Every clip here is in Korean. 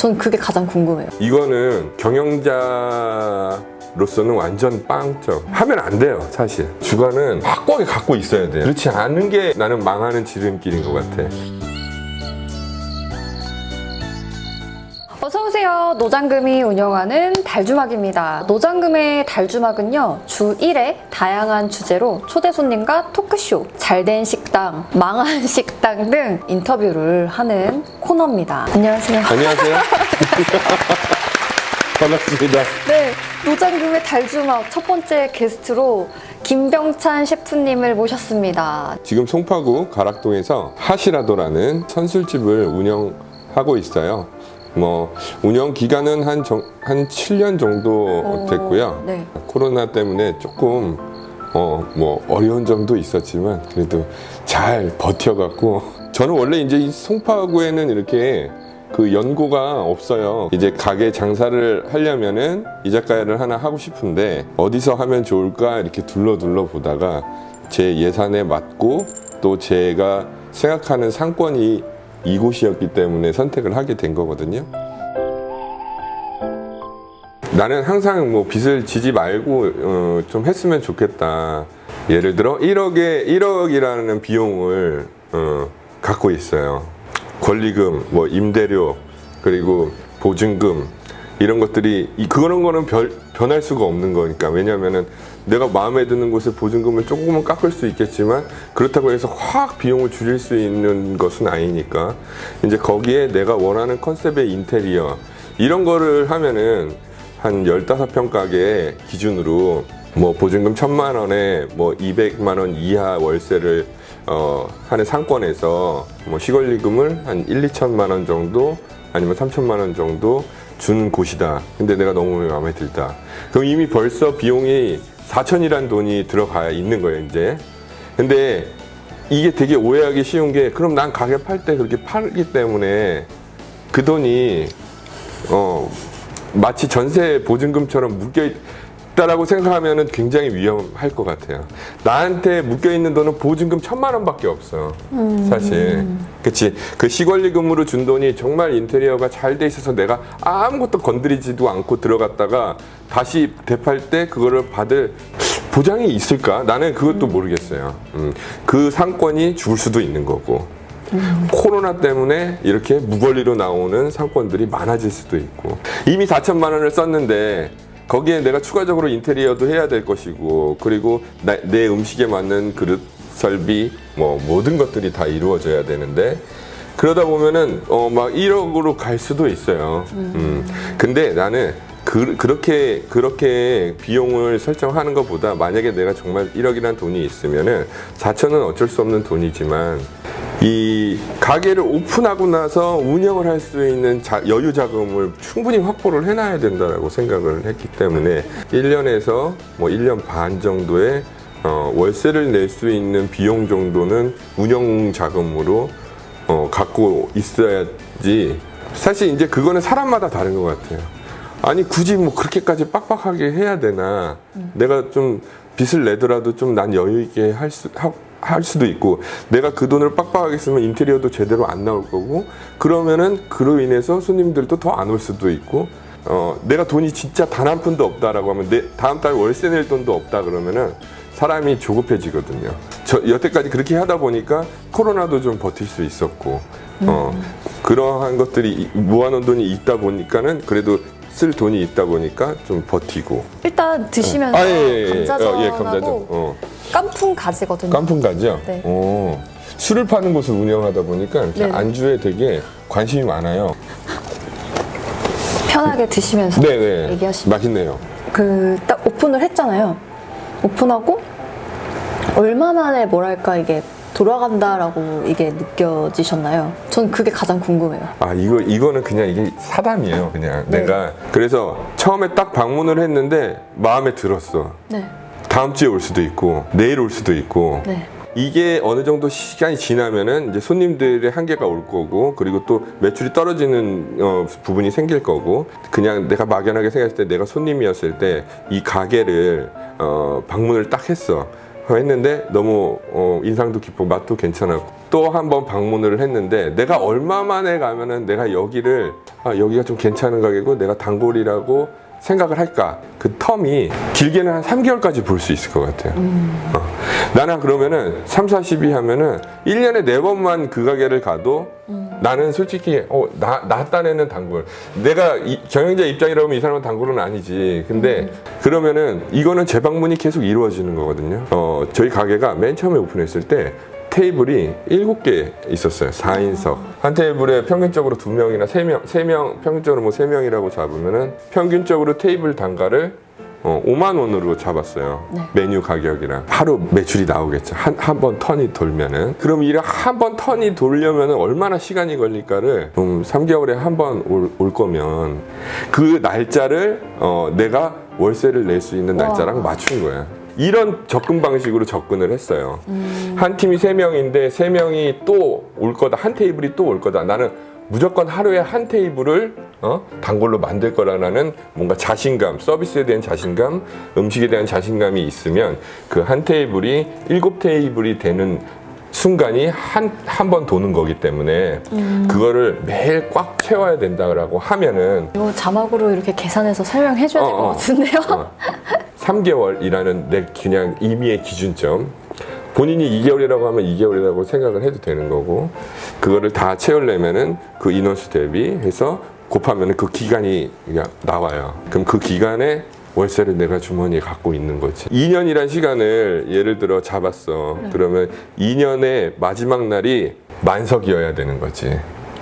전 그게 가장 궁금해요. 이거는 경영자로서는 완전 빵점. 하면 안 돼요, 사실. 주관은 확고하게 갖고 있어야 돼. 그렇지 않은 게 나는 망하는 지름길인 것 같아. 어서오세요. 노장금이 운영하는 달주막입니다. 노장금의 달주막은요, 주 1회 다양한 주제로 초대 손님과 토크쇼, 잘된 식당, 망한 식당 등 인터뷰를 하는 코너입니다. 안녕하세요. 안녕하세요. 반갑습니다. 네, 노장금의 달주막 첫 번째 게스트로 김병찬 셰프님을 모셨습니다. 지금 송파구 가락동에서 하시라도라는 선술집을 운영하고 있어요. 운영 기간은 한 7년 정도 됐고요. 네. 코로나 때문에 조금 어려운 점도 있었지만 그래도 잘 버텨갖고, 저는 원래 이제 이 송파구에는 이렇게 그 연고가 없어요. 이제 가게 장사를 하려면은 이자카야를 하나 하고 싶은데 어디서 하면 좋을까 이렇게 둘러 보다가 제 예산에 맞고 또 제가 생각하는 상권이 이곳이었기 때문에 선택을 하게 된 거거든요. 나는 항상 빚을 지지 말고 좀 했으면 좋겠다. 예를 들어 1억이라는 비용을 갖고 있어요. 권리금, 임대료, 그리고 보증금, 이런 것들이 그런 거는 변할 수가 없는 거니까. 왜냐면은 내가 마음에 드는 곳에 보증금을 조금은 깎을 수 있겠지만 그렇다고 해서 확 비용을 줄일 수 있는 것은 아니니까, 이제 거기에 내가 원하는 컨셉의 인테리어 이런 거를 하면은 한 15평 가게 기준으로 보증금 1,000만 원에 200만 원 이하 월세를 하는 상권에서 시권리금을 한 1-2천만 원 정도 아니면 3천만 원 정도 준 곳이다. 근데 내가 너무 마음에 들다. 그럼 이미 벌써 비용이 4천이란 돈이 들어가 있는 거예요, 이제. 근데 이게 되게 오해하기 쉬운 게, 그럼 난 가게 팔 때 그렇게 팔기 때문에 그 돈이 마치 전세 보증금처럼 묶여있다라고 생각하면 굉장히 위험할 것 같아요. 나한테 묶여있는 돈은 보증금 1,000만 원밖에 없어, 사실. 그치? 그 시권리금으로 준 돈이 정말 인테리어가 잘 돼 있어서 내가 아무것도 건드리지도 않고 들어갔다가 다시 되팔 때 그거를 받을 보장이 있을까? 나는 그것도 모르겠어요. 그 상권이 죽을 수도 있는 거고, 코로나 때문에 이렇게 무권리로 나오는 상권들이 많아질 수도 있고, 이미 4천만 원을 썼는데 거기에 내가 추가적으로 인테리어도 해야 될 것이고, 그리고 내 음식에 맞는 그릇 설비 모든 것들이 다 이루어져야 되는데, 그러다 보면은 막 1억으로 갈 수도 있어요. 근데 나는 그렇게 비용을 설정하는 것보다, 만약에 내가 정말 1억이라는 돈이 있으면은 4천은 어쩔 수 없는 돈이지만 이 가게를 오픈하고 나서 운영을 할 수 있는 여유 자금을 충분히 확보를 해놔야 된다고 생각을 했기 때문에 1년에서 1년 반 정도의 월세를 낼 수 있는 비용 정도는 운영 자금으로 갖고 있어야지. 사실 이제 그거는 사람마다 다른 것 같아요. 아니 굳이 그렇게까지 빡빡하게 해야 되나. 내가 좀 빚을 내더라도 좀 난 여유 있게 할 수도 있고, 내가 그 돈을 빡빡하게 쓰면 인테리어도 제대로 안 나올 거고, 그러면은 그로 인해서 손님들도 더 안 올 수도 있고, 내가 돈이 진짜 단 한 푼도 없다라고 하면, 다음 달 월세 낼 돈도 없다 그러면은 사람이 조급해지거든요. 여태까지 그렇게 하다 보니까 코로나도 좀 버틸 수 있었고, 그러한 것들이 모아놓은 돈이 있다 보니까는, 그래도 쓸 돈이 있다 보니까 좀 버티고. 일단 드시면서 감자전하고 감자전. 깐풍 가지거든요. 깐풍 가지요? 네. 술을 파는 곳을 운영하다 보니까 이렇게 네네. 안주에 되게 관심이 많아요. 편하게 드시면서 네네. 얘기하시면. 맛있네요. 딱 오픈을 했잖아요. 오픈하고 얼마 만에 이게 돌아간다라고 이게 느껴지셨나요? 전 그게 가장 궁금해요. 이거는 그냥 이게 사담이에요, 그냥. 네. 내가 그래서 처음에 딱 방문을 했는데 마음에 들었어. 네. 다음 주에 올 수도 있고 내일 올 수도 있고. 네. 이게 어느 정도 시간이 지나면은 이제 손님들의 한계가 올 거고, 그리고 또 매출이 떨어지는 부분이 생길 거고, 그냥 내가 막연하게 생각했을 때, 내가 손님이었을 때 이 가게를 방문을 딱 했어. 했는데 너무 인상도 깊고 맛도 괜찮았고 또 한 번 방문을 했는데 내가 얼마 만에 가면은 내가 여기를 여기가 좀 괜찮은 가게고 내가 단골이라고 생각을 할까? 그 텀이 길게는 한 3개월까지 볼 수 있을 것 같아요. 나는 그러면은 3, 40이 하면은 1년에 4번만 그 가게를 가도 나는 솔직히 나 딴에는 단골. 내가 경영자 입장이라면 이 사람은 단골은 아니지. 근데 그러면은 이거는 재방문이 계속 이루어지는 거거든요. 저희 가게가 맨 처음에 오픈했을 때 테이블이 7개 있었어요. 4인석. 한 테이블에 평균적으로 2명이나 3명, 평균적으로 뭐 3명이라고 잡으면은 평균적으로 테이블 단가를 5만 원으로 잡았어요. 네. 메뉴 가격이랑. 하루 매출이 나오겠죠. 한 번 턴이 돌면은. 그럼 이 한 번 턴이 돌려면은 얼마나 시간이 걸릴까를 3개월에 한 번 올 거면 그 날짜를 내가 월세를 낼 수 있는 날짜랑 맞춘 거야. 이런 접근 방식으로 접근을 했어요. 한 팀이 3명인데 3명이 또 올 거다. 한 테이블이 또 올 거다. 나는 무조건 하루에 한 테이블을 단골로 만들 거라는 뭔가 자신감, 서비스에 대한 자신감, 음식에 대한 자신감이 있으면 그 한 테이블이 7테이블이 되는 순간이 한 번 도는 거기 때문에 그거를 매일 꽉 채워야 된다고 하면은 이거 자막으로 이렇게 계산해서 설명해줘야 될 것 같은데요? 3개월이라는 내 그냥 임의의 기준점. 본인이 2개월이라고 하면 2개월이라고 생각을 해도 되는 거고, 그거를 다 채우려면은 그 인원수 대비해서 곱하면은 그 기간이 그냥 나와요. 그럼 그 기간에 월세를 내가 주머니에 갖고 있는 거지. 2년이란 시간을 예를 들어 잡았어. 그러면 2년의 마지막 날이 만석이어야 되는 거지.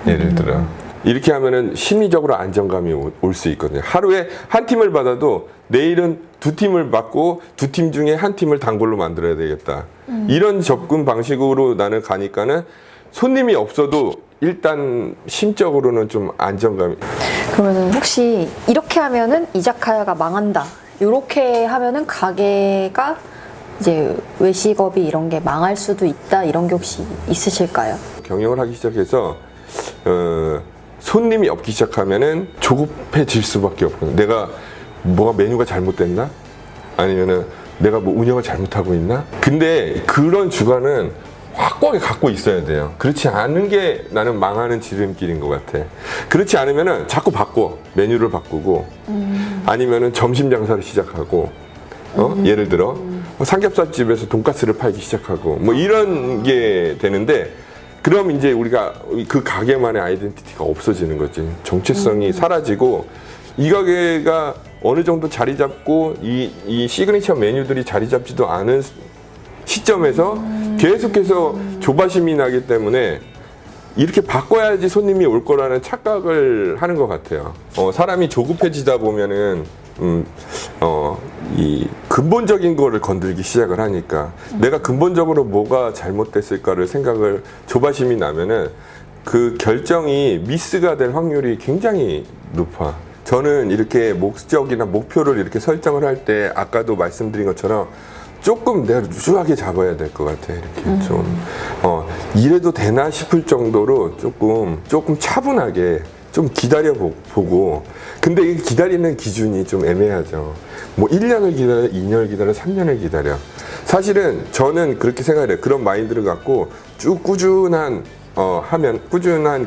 예를 들어. 이렇게 하면은 심리적으로 안정감이 올 수 있거든요. 하루에 한 팀을 받아도 내일은 2팀을 받고 2팀 중에 한 팀을 단골로 만들어야 되겠다. 이런 접근 방식으로 나는 가니까는 손님이 없어도 일단 심적으로는 좀 안정감이. 그러면은 혹시 이렇게 하면은 이자카야가 망한다. 이렇게 하면은 가게가 이제 외식업이 이런 게 망할 수도 있다. 이런 게 혹시 있으실까요? 경영을 하기 시작해서 손님이 없기 시작하면은 조급해질 수밖에 없거든요. 내가 뭐가 메뉴가 잘못됐나? 아니면은 내가 뭐 운영을 잘못하고 있나? 근데 그런 주관은 확고하게 갖고 있어야 돼요. 그렇지 않은 게 나는 망하는 지름길인 것 같아. 그렇지 않으면은 자꾸 바꿔. 메뉴를 바꾸고 아니면은 점심 장사를 시작하고 예를 들어 삼겹살집에서 돈가스를 팔기 시작하고 뭐 이런 게 되는데, 그럼 이제 우리가 그 가게만의 아이덴티티가 없어지는 거지. 정체성이 사라지고 이 가게가 어느 정도 자리 잡고 이 시그니처 메뉴들이 자리 잡지도 않은 시점에서 계속해서 조바심이 나기 때문에 이렇게 바꿔야지 손님이 올 거라는 착각을 하는 것 같아요. 사람이 조급해지다 보면은 이 근본적인 거를 건들기 시작을 하니까 내가 근본적으로 뭐가 잘못됐을까를 생각을 조바심이 나면은 그 결정이 미스가 될 확률이 굉장히 높아. 저는 이렇게 목적이나 목표를 이렇게 설정을 할 때 아까도 말씀드린 것처럼 조금 내가 루즈하게 잡아야 될 것 같아. 이렇게 좀 이래도 되나 싶을 정도로 조금 차분하게 좀 기다려 보고. 근데 이 기다리는 기준이 좀 애매하죠. 뭐 1년을 기다려, 2년을 기다려, 3년을 기다려. 사실은 저는 그렇게 생각해요. 그런 마인드를 갖고 쭉 꾸준한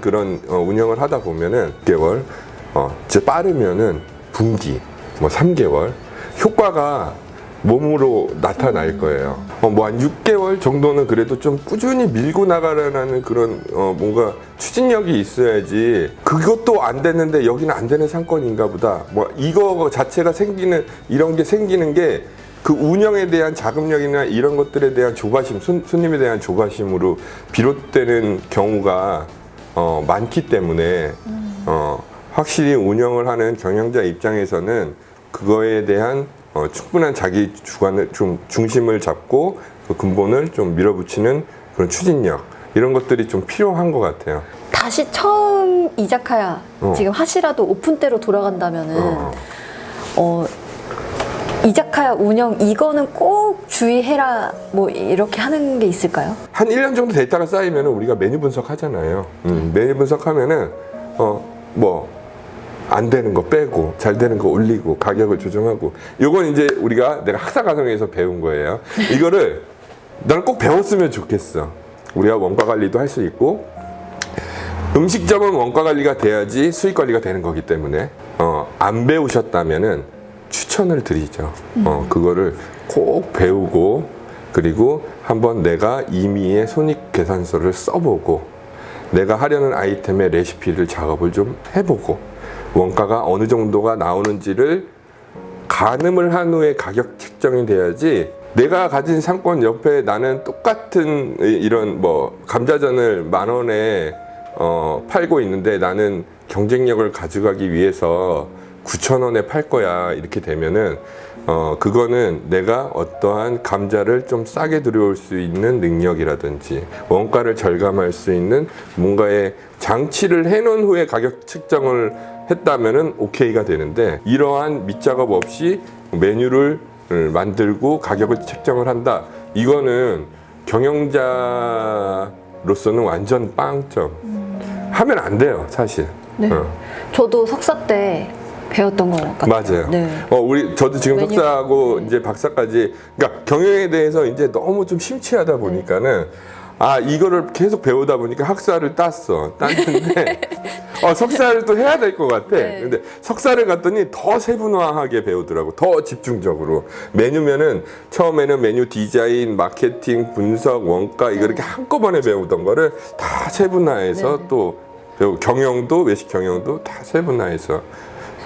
그런 운영을 하다 보면은 6개월, 이제 빠르면은 분기, 뭐 3개월 효과가 몸으로 나타날 거예요. 뭐 한 6개월 정도는 그래도 좀 꾸준히 밀고 나가라는 그런 뭔가 추진력이 있어야지. 그것도 안 됐는데 여기는 안 되는 상권인가 보다. 뭐 이거 자체가 이런 게 생기는 게 그 운영에 대한 자금력이나 이런 것들에 대한 조바심, 손님에 대한 조바심으로 비롯되는 경우가 많기 때문에 확실히 운영을 하는 경영자 입장에서는 그거에 대한 충분한 자기 주관을 좀 중심을 잡고 그 근본을 좀 밀어붙이는 그런 추진력, 이런 것들이 좀 필요한 것 같아요. 다시 처음 이자카야 지금 하시라도 오픈 때로 돌아간다면은 이자카야 운영 이거는 꼭 주의해라 뭐 이렇게 하는 게 있을까요? 한 1년 정도 데이터가 쌓이면 우리가 메뉴 분석하잖아요. 메뉴 분석하면은 뭐 안 되는 거 빼고 잘 되는 거 올리고 가격을 조정하고, 요건 이제 내가 학사 과정에서 배운 거예요. 이거를 나는 꼭 배웠으면 좋겠어. 우리가 원가 관리도 할 수 있고 음식점은 원가 관리가 돼야지 수익 관리가 되는 거기 때문에 안 배우셨다면은 추천을 드리죠. 그거를 꼭 배우고 그리고 한번 내가 임의의 손익계산서를 써보고 내가 하려는 아이템의 레시피를 작업을 좀 해보고 원가가 어느 정도가 나오는지를 가늠을 한 후에 가격 책정이 돼야지 내가 가진 상권 옆에 나는 똑같은 이런 뭐 감자전을 10,000원에 팔고 있는데 나는 경쟁력을 가져가기 위해서 9,000원에 팔 거야 이렇게 되면은 그거는 내가 어떠한 감자를 좀 싸게 들여올 수 있는 능력이라든지 원가를 절감할 수 있는 뭔가의 장치를 해놓은 후에 가격 책정을 했다면은 오케이가 되는데 이러한 밑작업 없이 메뉴를 만들고 가격을 책정을 한다. 이거는 경영자로서는 완전 빵점. 하면 안 돼요, 사실. 네. 저도 석사 때 배웠던 것 같아요. 맞아요. 네. 저도 지금 메뉴. 석사하고 네. 이제 박사까지, 그러니까 경영에 대해서 이제 너무 좀 심취하다 보니까는 이거를 계속 배우다 보니까 학사를 땄는데 석사를 또 해야 될 것 같아. 네. 근데 석사를 갔더니 더 세분화하게 배우더라고. 더 집중적으로. 메뉴면은 처음에는 메뉴 디자인, 마케팅, 분석, 원가 이거 이렇게 한꺼번에 배우던 거를 다 세분화해서 네. 또 배우고 경영도 외식 경영도 다 세분화해서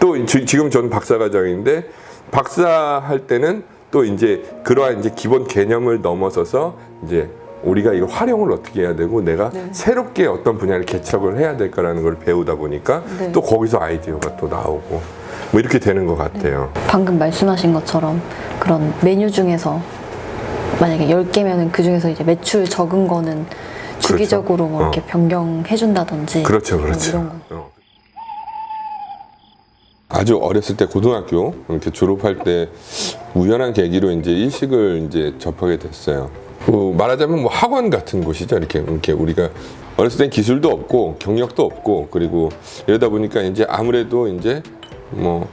또 지금 저는 박사과정인데 박사할 때는 또 이제 그러한 이제 기본 개념을 넘어서서 이제 우리가 이걸 활용을 어떻게 해야 되고 내가 네. 새롭게 어떤 분야를 개척을 해야 될까라는 걸 배우다 보니까 네. 또 거기서 아이디어가 또 나오고 뭐 이렇게 되는 것 같아요. 방금 말씀하신 것처럼 그런 메뉴 중에서 만약에 10개면은 그 중에서 이제 매출 적은 거는 주기적으로 뭐 이렇게 변경해 준다든지 그렇죠, 그렇죠. 이런 거. 아주 어렸을 때 고등학교 이렇게 졸업할 때 우연한 계기로 이제 일식을 이제 접하게 됐어요. 말하자면 뭐 학원 같은 곳이죠. 이렇게 우리가 어렸을 땐 기술도 없고 경력도 없고 그리고 이러다 보니까 이제 아무래도 이제 뭐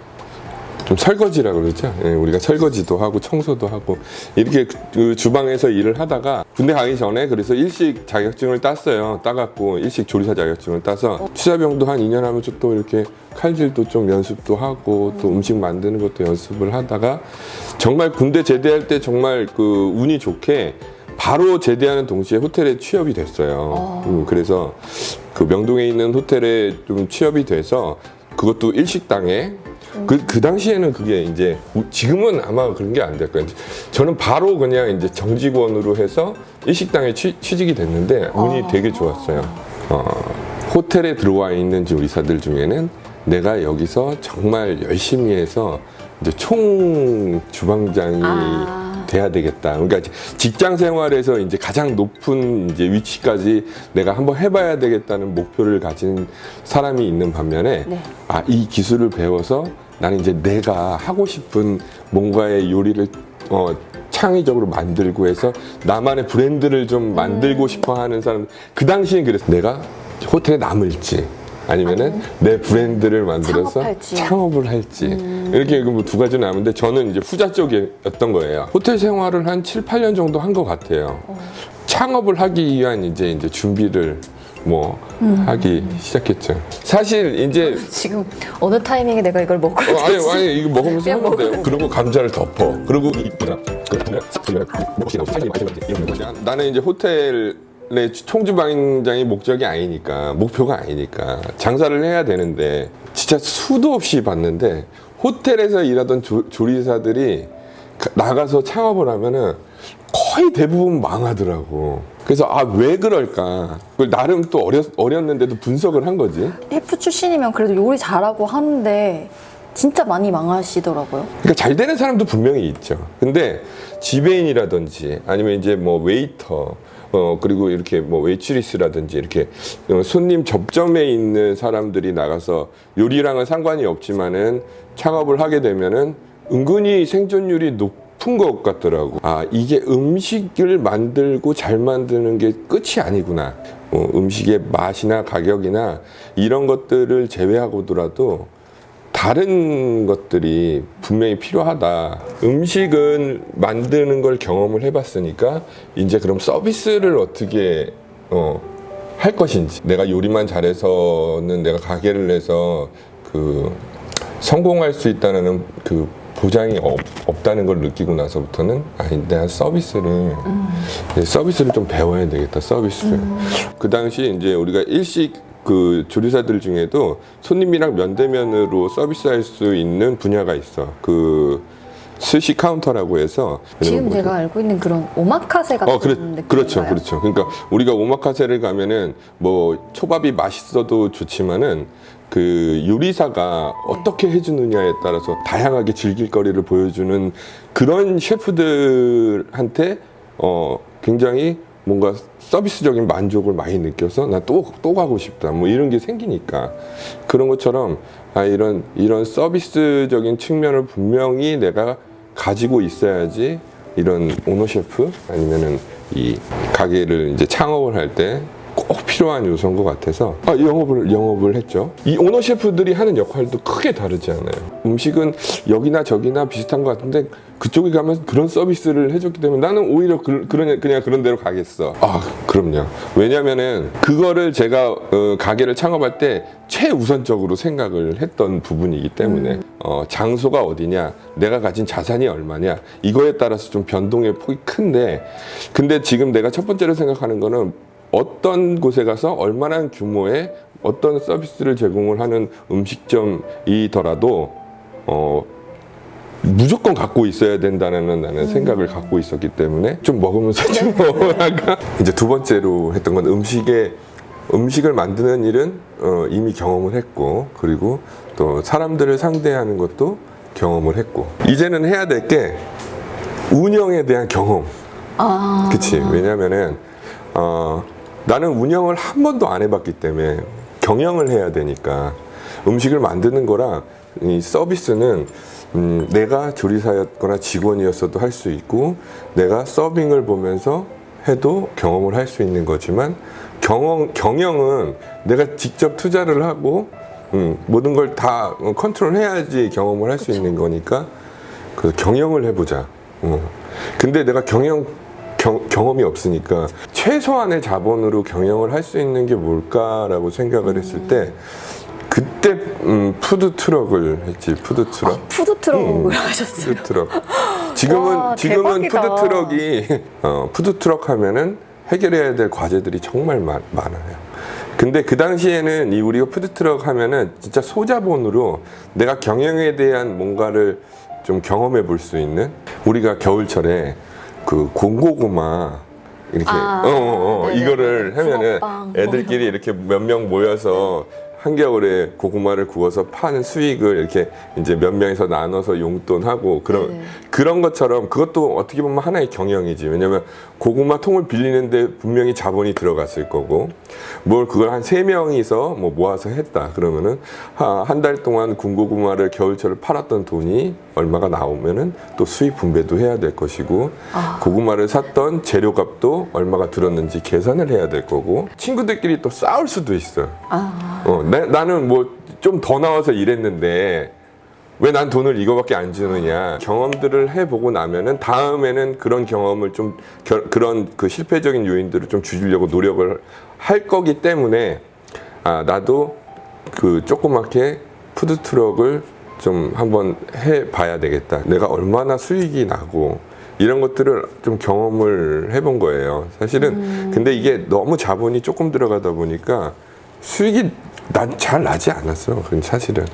좀 설거지라고 그러죠. 예, 우리가 설거지도 하고 청소도 하고 이렇게 그 주방에서 일을 하다가 군대 가기 전에 그래서 일식 자격증을 땄어요. 따갖고 일식 조리사 자격증을 따서 취사병도 한 2년 하면서 또 이렇게 칼질도 좀 연습도 하고 또 음식 만드는 것도 연습을 하다가 정말 군대 제대할 때 정말 그 운이 좋게 바로 제대하는 동시에 호텔에 취업이 됐어요. 그래서 그 명동에 있는 호텔에 좀 취업이 돼서 그것도 일식당에 그 당시에는 그게 이제 지금은 아마 그런 게 안 될 거예요. 저는 바로 그냥 이제 정직원으로 해서 일식당에 취직이 됐는데 운이 되게 좋았어요. 호텔에 들어와 있는 요리사들 중에는 내가 여기서 정말 열심히 해서 이제 총 주방장이 돼야 되겠다. 그러니까 직장 생활에서 이제 가장 높은 이제 위치까지 내가 한번 해봐야 되겠다는 목표를 가진 사람이 있는 반면에 네. 이 기술을 배워서 나는 이제 내가 하고 싶은 뭔가의 요리를 창의적으로 만들고 해서 나만의 브랜드를 좀 만들고 싶어 하는 사람, 그 당시엔 그랬어. 내가 호텔에 남을지 아니면은 내 브랜드를 만들어서 창업을 할지 이렇게 뭐 두 가지 남은데 저는 이제 후자 쪽이었던 거예요. 호텔 생활을 한 7, 8년 정도 한 것 같아요. 창업을 하기 위한 이제 준비를 하기 시작했죠. 사실 이제 지금 어느 타이밍에 내가 이걸 먹어야 될지 아니 이거 먹으면서 그냥 하는데 먹으면 그리고 감자를 덮어 그리고 나는 이제 호텔의 총주방장이 목적이 아니니까 목표가 아니니까 장사를 해야 되는데 진짜 수도 없이 봤는데 호텔에서 일하던 조리사들이 나가서 창업을 하면은 거의 대부분 망하더라고. 그래서 왜 그럴까? 그걸 나름 또 어렸는데도 분석을 한 거지. 셰프 출신이면 그래도 요리 잘하고 하는데 진짜 많이 망하시더라고요. 그러니까 잘 되는 사람도 분명히 있죠. 근데 지배인이라든지 아니면 이제 뭐 웨이터 그리고 이렇게 뭐 웨이트리스라든지 이렇게 손님 접점에 있는 사람들이 나가서 요리랑은 상관이 없지만은 창업을 하게 되면은 은근히 생존율이 높은 것 같더라고. 이게 음식을 만들고 잘 만드는 게 끝이 아니구나. 음식의 맛이나 가격이나 이런 것들을 제외하고더라도 다 다른 것들이 분명히 필요하다. 음식은 만드는 걸 경험을 해봤으니까 이제 그럼 서비스를 어떻게 할 것인지, 내가 요리만 잘해서는 내가 가게를 해서 그 성공할 수 있다는 그 보장이 없다는 걸 느끼고 나서부터는 내가 서비스를 좀 배워야 되겠다. 서비스를. 그 당시 이제 우리가 일식 그 조리사들 중에도 손님이랑 면대면으로 서비스할 수 있는 분야가 있어. 그 스시 카운터라고 해서 지금 제가 알고 있는 그런 오마카세 같은 느낌인가요? 그렇죠. 그러니까 우리가 오마카세를 가면은 뭐 초밥이 맛있어도 좋지만은 그 요리사가 어떻게 해주느냐에 따라서 다양하게 즐길 거리를 보여주는 그런 셰프들한테 굉장히 뭔가 서비스적인 만족을 많이 느껴서 나 또 가고 싶다 뭐 이런 게 생기니까, 그런 것처럼 이런 서비스적인 측면을 분명히 내가 가지고 있어야지 이런 오너 셰프 아니면은 이 가게를 이제 창업을 할 때 꼭 필요한 요소인 것 같아서 영업을 했죠. 이 오너 셰프들이 하는 역할도 크게 다르지 않아요. 음식은 여기나 저기나 비슷한 것 같은데 그쪽에 가면 그런 서비스를 해줬기 때문에 나는 오히려 그냥 그런 데로 가겠어. 그럼요. 왜냐면은 그거를 제가 가게를 창업할 때 최우선적으로 생각을 했던 부분이기 때문에 장소가 어디냐, 내가 가진 자산이 얼마냐, 이거에 따라서 좀 변동의 폭이 큰데, 근데 지금 내가 첫 번째로 생각하는 거는 어떤 곳에 가서 얼마나 규모의 어떤 서비스를 제공을 하는 음식점이더라도 무조건 갖고 있어야 된다는 나는 생각을 갖고 있었기 때문에 좀 먹으면서 좀 약간 이제 두 번째로 했던 건 음식을 만드는 일은 이미 경험을 했고, 그리고 또 사람들을 상대하는 것도 경험을 했고, 이제는 해야 될 게 운영에 대한 경험. 그치? 왜냐면은 나는 운영을 한 번도 안 해봤기 때문에 경영을 해야 되니까, 음식을 만드는 거랑 이 서비스는 내가 조리사였거나 직원이었어도 할 수 있고, 내가 서빙을 보면서 해도 경험을 할 수 있는 거지만, 경영은 내가 직접 투자를 하고 모든 걸 다 컨트롤 해야지 경험을 할 수 있는 거니까, 그 경영을 해보자. 근데 내가 경험이 없으니까 최소한의 자본으로 경영을 할 수 있는 게 뭘까라고 생각을 했을 때, 그때 푸드트럭을 했지. 푸드트럭. 푸드트럭을 하셨어요? 푸드트럭. 지금은 대박이다. 푸드트럭 하면은 해결해야 될 과제들이 정말 많아요. 근데 그 당시에는 우리가 푸드트럭 하면은 진짜 소자본으로 내가 경영에 대한 뭔가를 좀 경험해 볼 수 있는, 우리가 겨울철에 그 군고구마 이렇게 이거를 하면은 붕어빵. 애들끼리 이렇게 몇 명 모여서 한겨울에 고구마를 구워서 파는 수익을 이렇게 이제 몇 명이서 나눠서 용돈하고 그런 것처럼, 그것도 어떻게 보면 하나의 경영이지. 왜냐면 고구마 통을 빌리는데 분명히 자본이 들어갔을 거고, 그걸 한 3명이서 모아서 했다 그러면은 한 달 동안 군고구마를 겨울철을 팔았던 돈이 얼마가 나오면은 또 수익 분배도 해야 될 것이고, 고구마를 샀던 재료값도 얼마가 들었는지 계산을 해야 될 거고, 친구들끼리 또 싸울 수도 있어. 나는 좀 더 나와서 일했는데 왜 난 돈을 이거밖에 안 주느냐. 경험들을 해보고 나면은 다음에는 그런 경험을 좀 그런 그 실패적인 요인들을 좀 줄이려고 노력을 할 거기 때문에, 나도 그 조그맣게 푸드트럭을 좀 한번 해봐야 되겠다. 내가 얼마나 수익이 나고 이런 것들을 좀 경험을 해본 거예요. 사실은 근데 이게 너무 자본이 조금 들어가다 보니까 수익이 난 잘 나지 않았어. 사실은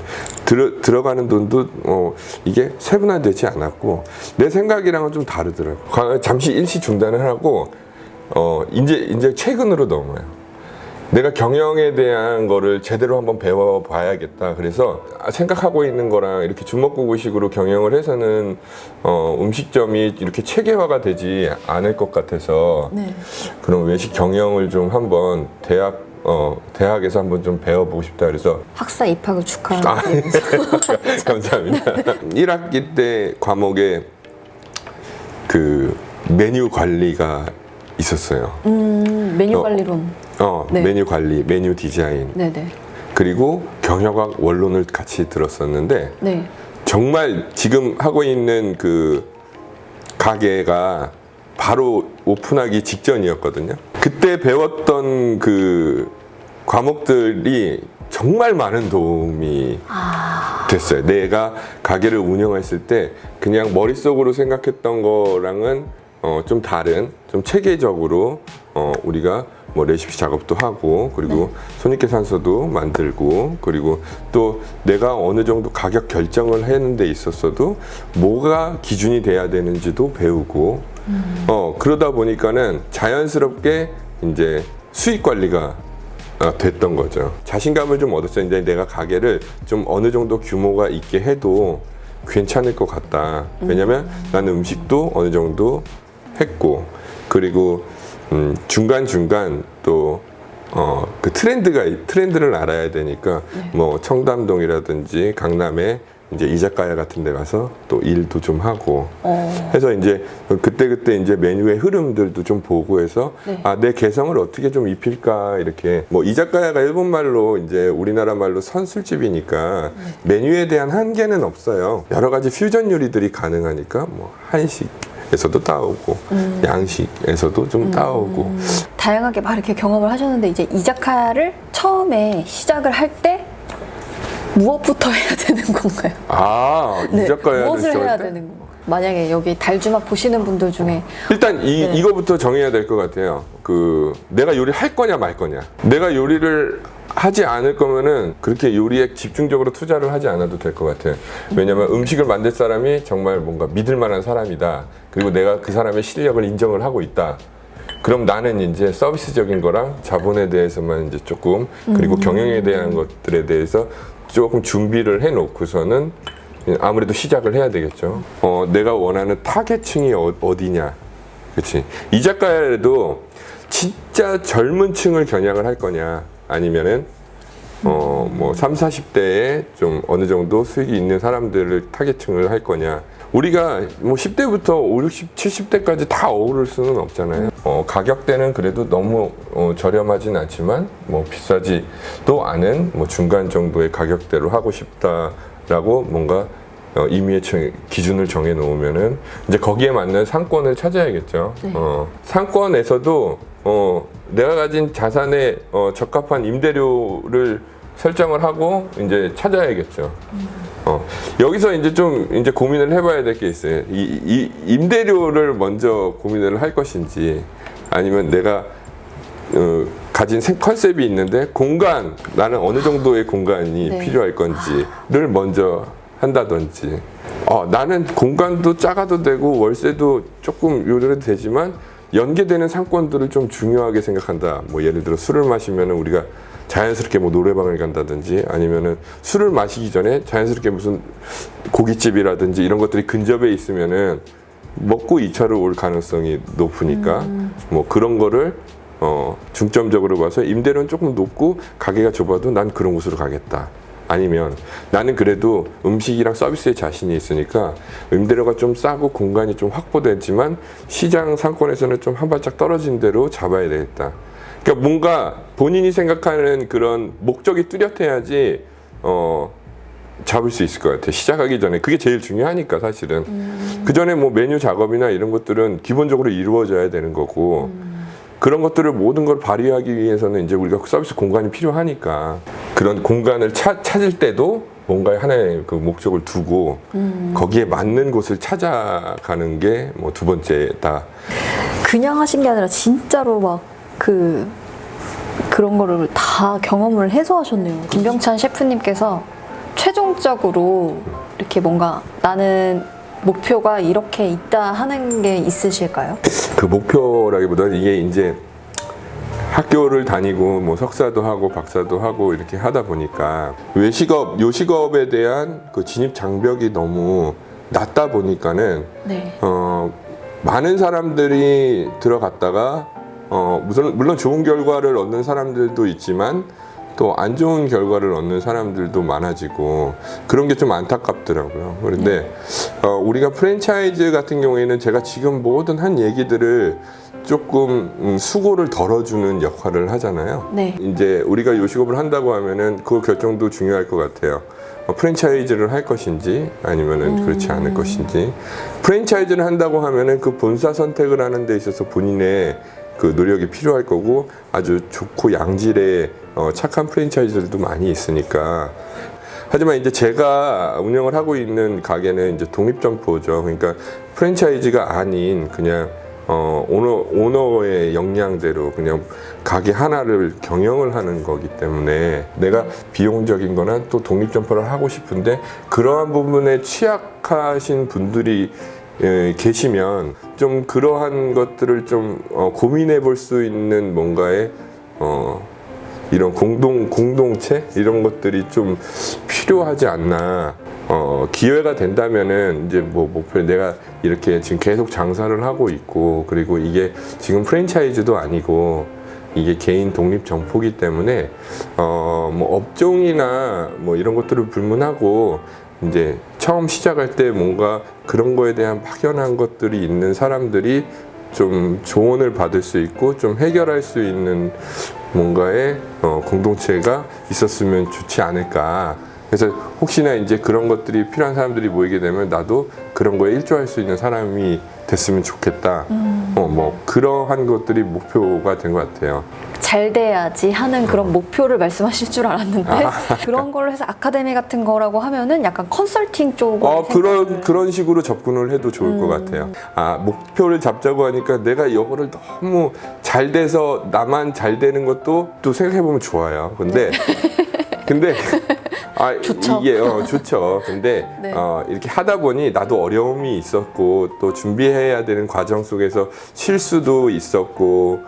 들어가는 돈도 이게 세분화되지 않았고, 내 생각이랑은 좀 다르더라고. 잠시 일시 중단을 하고 이제 최근으로 넘어요. 내가 경영에 대한 거를 제대로 한번 배워봐야겠다. 그래서 생각하고 있는 거랑 이렇게 주먹구구식으로 경영을 해서는 음식점이 이렇게 체계화가 되지 않을 것 같아서, 그럼 외식 경영을 좀 한번 대학에서 한번 좀 배워보고 싶다. 그래서 학사 입학을 축하드립니다. 감사합니다. 1학기 때 과목에 그 메뉴 관리가 있었어요. 메뉴 관리론. 메뉴 관리, 메뉴 디자인. 네네. 그리고 경영학 원론을 같이 들었었는데 네. 정말 지금 하고 있는 그 가게가 바로 오픈하기 직전이었거든요. 그때 배웠던 그 과목들이 정말 많은 도움이 됐어요. 내가 가게를 운영했을 때 그냥 머릿속으로 생각했던 거랑은 좀 다른, 좀 체계적으로 우리가 뭐 레시피 작업도 하고, 그리고 손익계산서도 만들고, 그리고 또 내가 어느 정도 가격 결정을 하는 데 있었어도 뭐가 기준이 돼야 되는지도 배우고, 그러다 보니까는 자연스럽게 이제 수익 관리가 됐던 거죠. 자신감을 좀 얻었어요. 이제 내가 가게를 좀 어느 정도 규모가 있게 해도 괜찮을 것 같다. 왜냐면 나는 음식도 어느 정도 했고, 그리고 중간중간 또 그 트렌드를 알아야 되니까 뭐 청담동이라든지 강남에 이제 이자카야 같은 데 가서 또 일도 좀 하고 해서 이제 그때 이제 메뉴의 흐름들도 좀 보고 해서 내 개성을 어떻게 좀 입힐까, 이렇게 뭐 이자카야가 일본 말로 이제 우리나라 말로 선술집이니까 메뉴에 대한 한계는 없어요. 여러 가지 퓨전 요리들이 가능하니까 뭐 한식에서도 따오고 양식에서도 좀 따오고 다양하게 막 이렇게 경험을 하셨는데 이제 이자카야를 처음에 시작을 할 때 무엇부터 해야 되는 건가요? 네, 이자카야를 무엇을 해야 때? 되는 건가요? 만약에 여기 달주막 보시는 분들 중에 일단 이거부터 정해야 될 것 같아요. 내가 요리를 할 거냐 말 거냐. 내가 요리를 하지 않을 거면은 그렇게 요리에 집중적으로 투자를 하지 않아도 될 것 같아요. 왜냐면 음식을 만들 사람이 정말 뭔가 믿을 만한 사람이다. 그리고 내가 그 사람의 실력을 인정을 하고 있다. 그럼 나는 이제 서비스적인 거랑 자본에 대해서만 이제 조금, 그리고 경영에 대한 것들에 대해서 조금 준비를 해 놓고서는 아무래도 시작을 해야 되겠죠. 내가 원하는 타겟층이 어디냐. 그치. 이자카야에도 진짜 젊은 층을 겨냥을 할 거냐, 아니면은 뭐 30, 40대에 좀 어느 정도 수익이 있는 사람들을 타겟층을 할 거냐. 우리가 뭐 10대부터 5, 60, 70대까지 다 어우를 수는 없잖아요. 가격대는 그래도 너무 저렴하진 않지만 뭐 비싸지도 않은 뭐 중간 정도의 가격대로 하고 싶다라고 뭔가 임의의 기준을 정해 놓으면은 이제 거기에 맞는 상권을 찾아야겠죠. 상권에서도 내가 가진 자산에 적합한 임대료를 설정을 하고 이제 찾아야겠죠. 여기서 이제 좀 이제 고민을 해봐야 될 게 있어요. 이 임대료를 먼저 고민을 할 것인지, 아니면 내가 가진 컨셉이 있는데 나는 어느 정도의 공간이 필요할 건지를 먼저 한다든지. 나는 공간도 작아도 되고 월세도 조금 요래도 되지만 연계되는 상권들을 좀 중요하게 생각한다. 뭐 예를 들어 술을 마시면은 우리가 자연스럽게 뭐 노래방을 간다든지, 아니면은 술을 마시기 전에 자연스럽게 무슨 고깃집이라든지 이런 것들이 근접해 있으면은 먹고 2차로 올 가능성이 높으니까 뭐 그런 거를 중점적으로 봐서 임대료는 조금 높고 가게가 좁아도 난 그런 곳으로 가겠다. 아니면 나는 그래도 음식이랑 서비스에 자신이 있으니까 임대료가 좀 싸고 공간이 좀 확보되지만 시장 상권에서는 좀 한 발짝 떨어진 데로 잡아야 되겠다. 그러니까 뭔가 본인이 생각하는 그런 목적이 뚜렷해야지 잡을 수 있을 것 같아요. 시작하기 전에 그게 제일 중요하니까 사실은. 그 전에 뭐 메뉴 작업이나 이런 것들은 기본적으로 이루어져야 되는 거고, 그런 것들을 모든 걸 발휘하기 위해서는 이제 우리가 서비스 공간이 필요하니까 그런 공간을 찾을 때도 뭔가 하나의 그 목적을 두고 거기에 맞는 곳을 찾아가는 게 뭐 두 번째다. 그냥 하신 게 아니라 진짜로 막 그런 거를 다 경험을 해서 하셨네요. 김병찬 셰프님께서 최종적으로 이렇게 뭔가 나는 목표가 이렇게 있다 하는 게 있으실까요? 그 목표라기보다는 이게 이제 학교를 다니고 뭐 석사도 하고 박사도 하고 이렇게 하다 보니까 요식업에 대한 그 진입 장벽이 너무 낮다 보니까는 많은 사람들이 들어갔다가 물론 좋은 결과를 얻는 사람들도 있지만 또 안 좋은 결과를 얻는 사람들도 많아지고 그런 게 좀 안타깝더라고요. 그런데 우리가 프랜차이즈 같은 경우에는 제가 지금 모든 한 얘기들을 조금 수고를 덜어주는 역할을 하잖아요. 네. 이제 우리가 요식업을 한다고 하면은 그 결정도 중요할 것 같아요. 프랜차이즈를 할 것인지 아니면은 그렇지 않을 것인지. 프랜차이즈를 한다고 하면은 그 본사 선택을 하는 데 있어서 본인의 그 노력이 필요할 거고 아주 좋고 양질의 착한 프랜차이즈들도 많이 있으니까. 하지만 이제 제가 운영을 하고 있는 가게는 이제 독립점포죠. 그러니까 프랜차이즈가 아닌 그냥 오너의 역량대로 그냥 가게 하나를 경영을 하는 거기 때문에 내가 비용적인 거나 또 독립점포를 하고 싶은데 그러한 부분에 취약하신 분들이 계시면 좀 그러한 것들을 좀 고민해 볼 수 있는 뭔가의 이런 공동체 이런 것들이 좀 필요하지 않나. 기회가 된다면은 이제 뭐 목표 내가 이렇게 지금 계속 장사를 하고 있고 그리고 이게 지금 프랜차이즈도 아니고 이게 개인 독립 점포기 때문에 뭐 업종이나 뭐 이런 것들을 불문하고 이제 처음 시작할 때 뭔가 그런 거에 대한 막연한 것들이 있는 사람들이 좀 조언을 받을 수 있고 좀 해결할 수 있는 뭔가의 공동체가 있었으면 좋지 않을까. 그래서 혹시나 이제 그런 것들이 필요한 사람들이 모이게 되면 나도 그런 거에 일조할 수 있는 사람이 됐으면 좋겠다. 뭐 그러한 것들이 목표가 된 것 같아요. 잘 돼야지 하는 그런 목표를 말씀하실 줄 알았는데 그런 걸로 해서 아카데미 같은 거라고 하면은 약간 컨설팅 쪽으로 그런 식으로 접근을 해도 좋을 것 같아요. 목표를 잡자고 하니까 내가 이거를 너무 잘 돼서 나만 잘 되는 것도 또 생각해 보면 좋아요. 근데 좋죠. 이게 좋죠. 근데 네. 이렇게 하다 보니 나도 어려움이 있었고 또 준비해야 되는 과정 속에서 실수도 있었고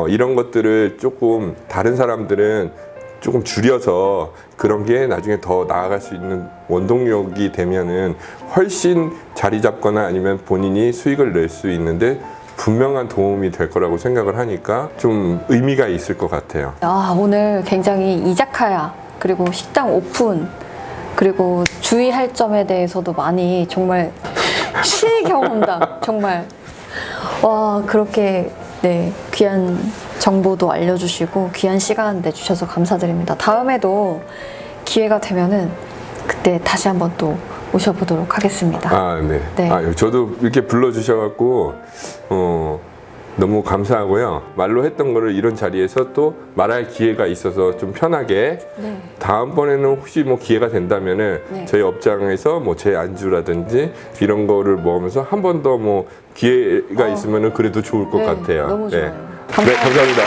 이런 것들을 조금 다른 사람들은 조금 줄여서 그런 게 나중에 더 나아갈 수 있는 원동력이 되면은 훨씬 자리 잡거나 아니면 본인이 수익을 낼 수 있는데 분명한 도움이 될 거라고 생각을 하니까 좀 의미가 있을 것 같아요. 오늘 굉장히 이자카야 그리고 식당 오픈 그리고 주의할 점에 대해서도 많이 정말 실경험담 정말 그렇게 네 귀한 정보도 알려주시고 귀한 시간 내주셔서 감사드립니다. 다음에도 기회가 되면은 그때 다시 한번 또 모셔보도록 하겠습니다. 네. 네. 저도 이렇게 불러주셔갖고 너무 감사하고요. 말로 했던 거를 이런 자리에서 또 말할 기회가 있어서 좀 편하게 네. 다음번에는 혹시 뭐 기회가 된다면은 네. 저희 업장에서 뭐 제 안주라든지 이런 거를 먹으면서 한 번 더 뭐 기회가 있으면은 그래도 좋을 것 네, 같아요. 너무 좋아요. 네, 감사합니다.